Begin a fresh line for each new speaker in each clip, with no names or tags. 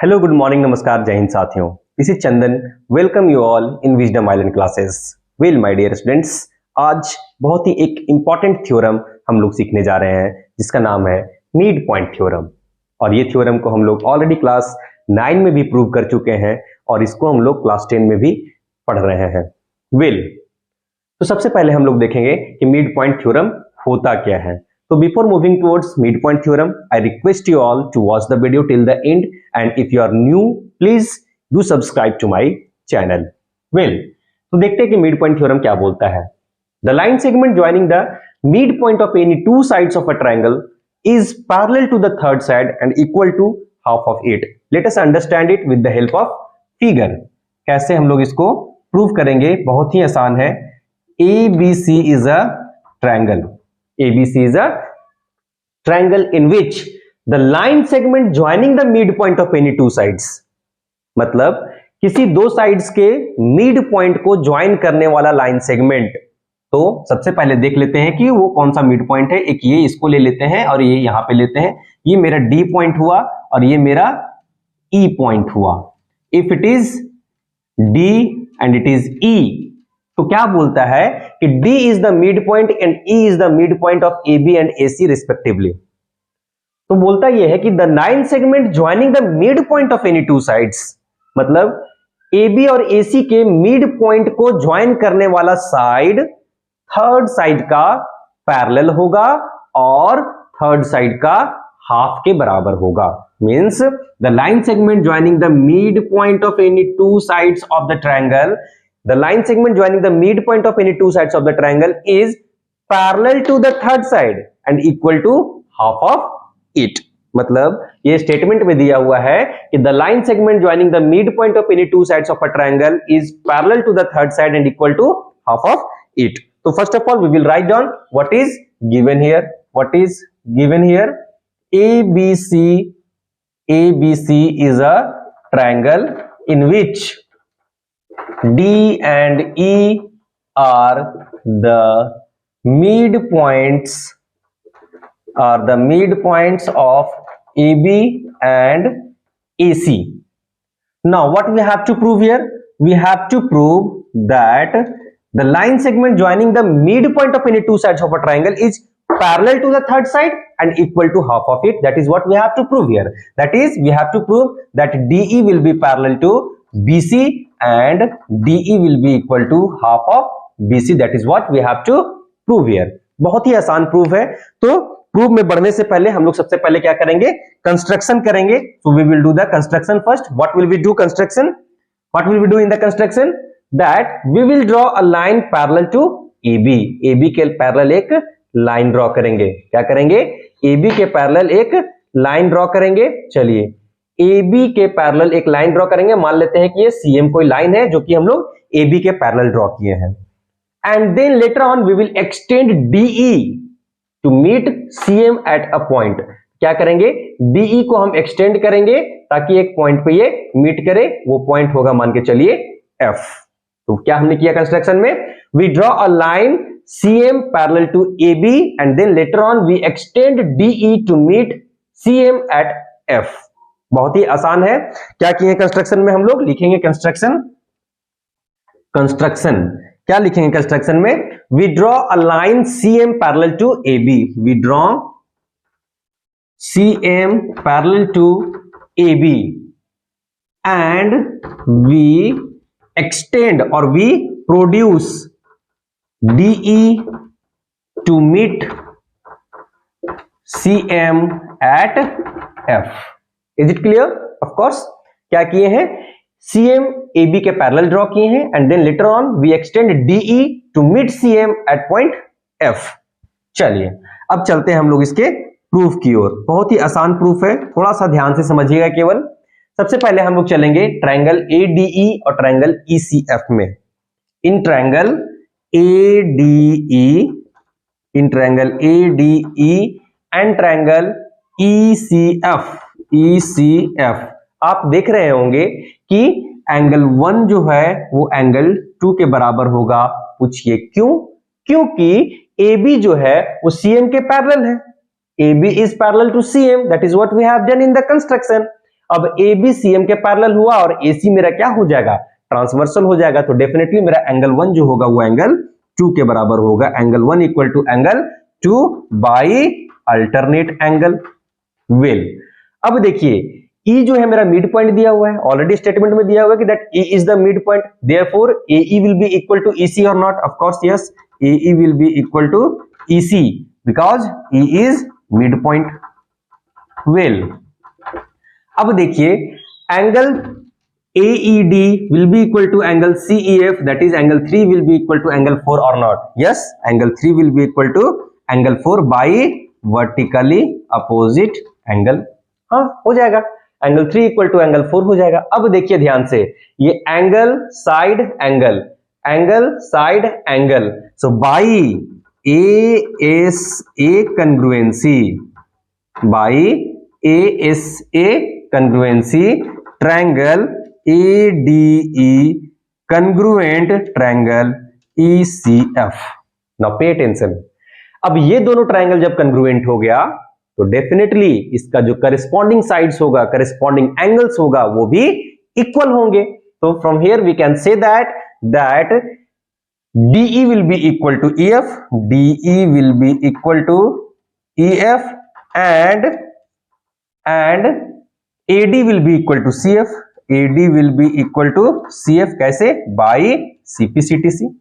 Hello good morning नमस्कार जय हिंद साथियों। This is Chandan. Welcome you all in wisdom island classes. Well my dear students, आज बहुत ही एक इंपॉर्टेंट थ्योरम हम लोग सीखने जा रहे हैं जिसका नाम है मिड पॉइंट थ्योरम। और ये थ्योरम को हम लोग ऑलरेडी क्लास 9 में भी प्रूव कर चुके हैं और इसको हम लोग क्लास 10 में भी पढ़ रहे हैं। तो सबसे पहले हम लोग देखेंगे कि मिड पॉइंट थ्योरम होता क्या है। So before moving towards midpoint theorem, I request you all to watch the video till the end, and if you are new, please do subscribe to my channel. तो देखते हैं कि midpoint theorem क्या बोलता है। The line segment joining the midpoint of any two sides of a triangle is parallel to the third side and equal to half of it. Let us understand it with the help of figure. कैसे हम लोग इसको prove करेंगे? बहुत ही आसान है। ABC is a triangle. ABC is a triangle in which the line segment joining the midpoint of any two sides, मतलब किसी दो साइड्स के मिड पॉइंट को ज्वाइन करने वाला लाइन सेगमेंट। तो सबसे पहले देख लेते हैं कि वो कौन सा मिड पॉइंट है। एक ये इसको ले लेते हैं और ये यहां पे लेते हैं। ये मेरा D पॉइंट हुआ और ये मेरा E पॉइंट हुआ। If it is D and it is E, तो क्या बोलता है कि D is the midpoint and E is the midpoint of AB and AC respectively। तो बोलता यह है कि the line segment joining the midpoint of any two sides, मतलब AB और AC के मिड पॉइंट को ज्वाइन करने वाला साइड थर्ड साइड का पैरेलल होगा और थर्ड साइड का हाफ के बराबर होगा। Means the line segment joining the mid point of any two sides of the triangle, the line segment joining the midpoint of any two sides of the triangle is parallel to the third side and equal to half of it। मतलब ये statement में दिया हुआ है कि the line segment joining the midpoint of any two sides of a triangle is parallel to the third side and equal to half of it। So first of all we will write down what is given here। What is given here? ABC is a triangle in which D and E are the midpoints of AB and AC। Now what we have to prove here? We have to prove that the line segment joining the midpoint of any two sides of a triangle is parallel to the third side and equal to half of it। That is what we have to prove here। That is, we have to prove that DE will be parallel to BC and DE will be equal to half of BC। That is what we have to prove here। बहुत ही आसान proof है। तो proof में बढ़ने से पहले हम लोग सबसे पहले क्या करेंगे? कंस्ट्रक्शन करेंगे। So we will do the construction first। What will we do construction? What will we do in the construction? That we will draw a line parallel to AB। AB के पैरेलल एक line draw करेंगे। क्या करेंगे? AB के parallel एक line draw करेंगे। चलिए AB के पैरेलल एक लाइन ड्रॉ करेंगे। मान लेते हैं कि ये CM कोई लाइन है जो कि हम लोग AB के पैरेलल ड्रॉ किए हैं। And then later on we will extend DE to meet CM at a point. क्या करेंगे? DE को हम एक्सटेंड करेंगे ताकि एक पॉइंट पे ये मीट करे। वो पॉइंट होगा मान के चलिए F। तो क्या हमने किया कंस्ट्रक्शन में? We draw a line CM parallel to AB and then later on we extend DE to meet CM at F। बहुत ही आसान है। क्या किए कंस्ट्रक्शन में? हम लोग लिखेंगे कंस्ट्रक्शन क्या लिखेंगे कंस्ट्रक्शन में? We draw a line CM parallel to AB। We draw CM parallel to AB and we extend और we produce DE to meet CM at F। Is it clear? Of course. क्या किए हैं? CM AB के parallel draw किए हैं and then later on we extend DE to meet CM at point F। चलिए अब चलते हैं हम लोग इसके प्रूफ की ओर। बहुत ही आसान प्रूफ है, थोड़ा सा ध्यान से समझिएगा केवल। सबसे पहले हम लोग चलेंगे ट्रायंगल ADE और ट्रायंगल ECF में। In triangle ADE and triangle ECF आप देख रहे होंगे कि एंगल 1 जो है वो एंगल 2 के बराबर होगा। पूछिए क्यों? क्योंकि AB जो है वो CM के पैरेलल है। AB is parallel to CM, that is what we have done in the construction। अब AB CM के पैरेलल हुआ और AC मेरा क्या हो जाएगा, ट्रांसवर्सल हो जाएगा, तो डेफिनेटली मेरा एंगल 1 जो होगा वो एंगल 2 के बराबर होगा। Angle 1 equal to angle 2 by alternate angle. Well अब देखिए E जो है मेरा मिड पॉइंट दिया हुआ है, ऑलरेडी स्टेटमेंट में दिया हुआ है कि that E is the mid point, therefore AE will be equal to EC और not, of course yes, AE will be equal to EC because E is mid point. Well अब देखिए angle AED will be equal to angle CEF, that is angle 3 will be equal to angle 4 or not? Yes, angle 3 will be equal to angle 4 by vertically opposite angle। हाँ हो जाएगा, angle 3 equal to angle 4 हो जाएगा। अब देखिए ध्यान से, ये angle side angle, angle side angle, so by ASA congruency, by ASA congruency triangle ADE congruent triangle ECF। Now pay attention, अब ये दोनों ट्रायंगल जब कंग्रुएंट हो गया तो डेफिनेटली इसका जो करस्पॉन्डिंग साइड्स होगा, करस्पॉन्डिंग एंगल्स होगा वो भी इक्वल होंगे। तो from here we can say that DE will be equal to EF, DE will be equal to EF and AD will be equal to CF, AD will be equal to CF कैसे, by CPCTC।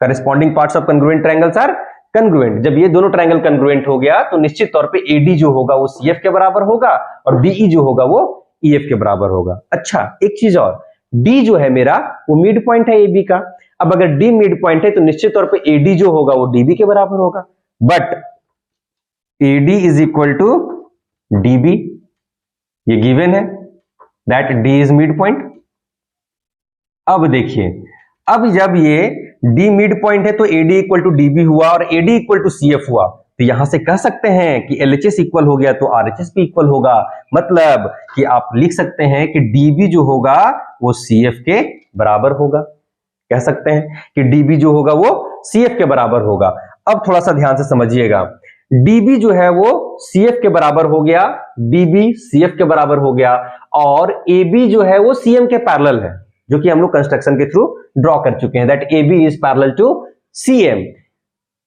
corresponding parts of congruent triangles are congruent। जब ये दोनों triangle congruent हो गया तो निश्चित तौर पे AD जो होगा वो CF के बराबर होगा और DE जो होगा वो EF के बराबर होगा। अच्छा एक चीज और, D जो है मेरा वो मिड पॉइंट है AB का। अब अगर D मिड पॉइंट है तो निश्चित तौर पे AD जो होगा वो DB के बराबर होगा, but AD is equal to DB, ये गिवन है that D is mid point. अब देखिए, अब जब ये D मिड पॉइंट है तो AD इक्वल टू DB हुआ और AD इक्वल टू CF हुआ, तो यहां से कह सकते हैं कि LHS इक्वल हो गया तो RHS भी इक्वल होगा। मतलब कि आप लिख सकते हैं कि DB जो होगा वो CF के बराबर होगा, कह सकते हैं कि DB जो होगा वो CF के बराबर होगा। अब थोड़ा सा ध्यान से समझिएगा, DB जो है वो CF के बराबर हो गया, DB CF के बराबर हो गया और AB जो है वो CM के पैरेलल है, जो कि हम लोग कंस्ट्रक्शन के थ्रू ड्रॉ कर चुके हैं that AB is parallel to CM।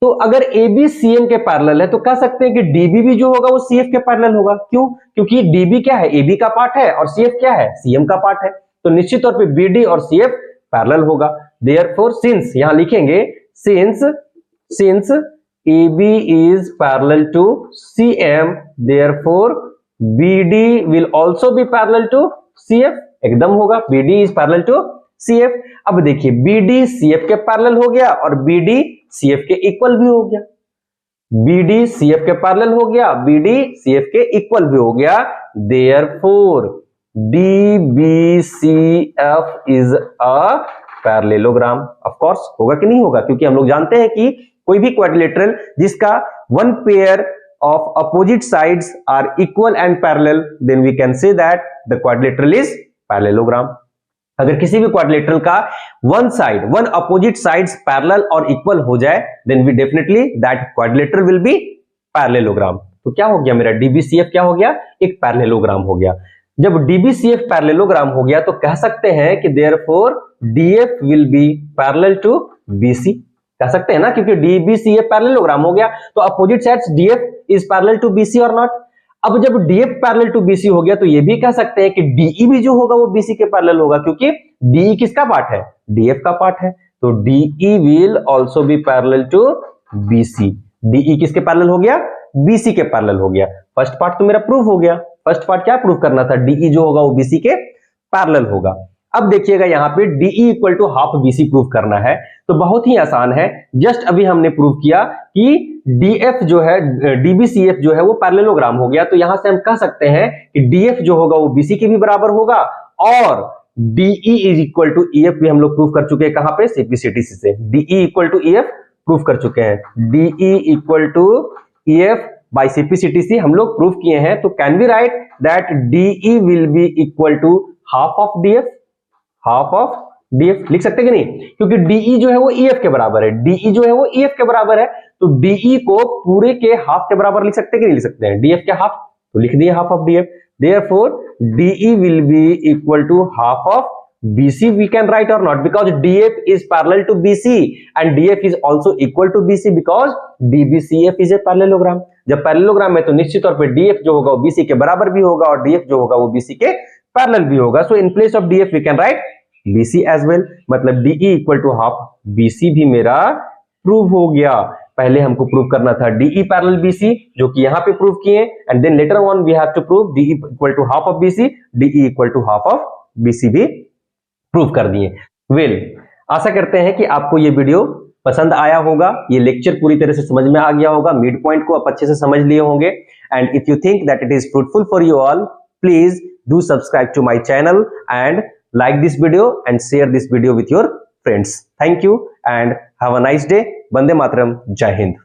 तो अगर AB CM के पैरेलल है तो कह सकते हैं कि DB भी जो होगा वो CF के पैरेलल होगा। क्यों? क्योंकि DB क्या है, AB का पार्ट है और CF क्या है, CM का पार्ट है, तो निश्चित तौर पे BD और CF पैरेलल होगा। देयरफॉर सिंस, यहां लिखेंगे since AB is parallel to CM, therefore BD will also be parallel to CF। एकदम होगा, BD is parallel to CF। अब देखिए BD CF के पैरेलल हो गया और BD CF के इक्वल भी हो गया, BD CF के पैरेलल हो गया, BD CF के इक्वल भी हो गया। Therefore DBCF is a parallelogram। Of course होगा कि नहीं होगा, क्योंकि हम लोग जानते हैं कि कोई भी क्वाड्रिलेटरल जिसका one pair of opposite sides are equal and parallel, then we can say that the quadrilateral is parallelogram. अगर किसी भी क्वाड्रिलेटरल का वन अपोजिट साइड्स पैरेलल और इक्वल हो जाए, then we definitely that quadrilateral will be parallelogram. तो क्या हो गया मेरा DBCF क्या हो गया, एक पैरेललोग्राम हो गया। जब DBCF पैरेललोग्राम हो गया तो कह सकते हैं कि therefore DF will be parallel to BC, कह सकते हैं ना, क्योंकि DBCF पैरेललोग्राम हो गया तो opposite sides DF is parallel to BC और नॉट। अब जब DF पैरेलल टू BC हो गया तो ये भी कह सकते हैं कि DE भी जो होगा वो BC के पैरेलल होगा, क्योंकि DE किसका पार्ट है, DF का पार्ट है, तो DE will also be parallel to BC। DE किसके पैरेलल हो गया, BC के पैरेलल हो गया। फर्स्ट पार्ट तो मेरा प्रूव हो गया। फर्स्ट पार्ट क्या प्रूव करना था, DE जो होगा वो BC के पैरेलल होगा। अब देखिएगा यहाँ पे DE equal to half BC prove करना है, तो बहुत ही आसान है। जस्ट अभी हमने प्रूव किया कि DF जो है, DBCF जो है वो पैरेललोग्राम हो गया, तो यहां से हम कह सकते हैं कि DF जो होगा वो BC के भी बराबर होगा और DE is equal to EF भी हम लोग प्रूव कर चुके हैं। कहां पे, CPCTC से DE equal to EF prove कर चुके हैं। DE equal to EF by CPCTC हम लोग प्रूव किए हैं। तो can we write that DE will be equal to half of DF, half of DF लिख सकते हैं कि नहीं, क्योंकि DE जो है वो EF के बराबर है, DE जो है वो EF के बराबर है, तो DE को पूरे के हाफ के बराबर लिख सकते हैं कि नहीं लिख सकते हैं, DF के हाफ, तो लिख दिए half of DF। therefore DE will be equal to half of BC. We can write or not, because DF is parallel to BC and DF is also equal to BC because DBCF is a parallelogram. जब parallelogram है तो निश्चित तौर पे DF जो होगा वो BC के बराबर भी होगा और DF जो होगा वो BC के पैरेलल भी होगा. So in place of DF we can write BC as well. मतलब DE equal to half BC भी मेरा प्रूव हो गया. पहले हमको प्रूव करना था DE पैरेलल BC, जो कि यहां पे प्रूव किए, and then later on we have to prove DE equal to half of BC, DE equal to half of BC भी प्रूव कर दिए. वेल, आशा करते हैं कि आपको ये वीडियो पसंद आया होगा, ये लेक्चर पूरी तरह से समझ में आ गया होगा, मिड पॉइंट को आप अच्छे से समझ लिए होंगे. And if you think that it is fruitful for you all, please do subscribe to my channel and like this video and share this video with your friends. Thank you and have a nice day. Vande Mataram. Jai Hind.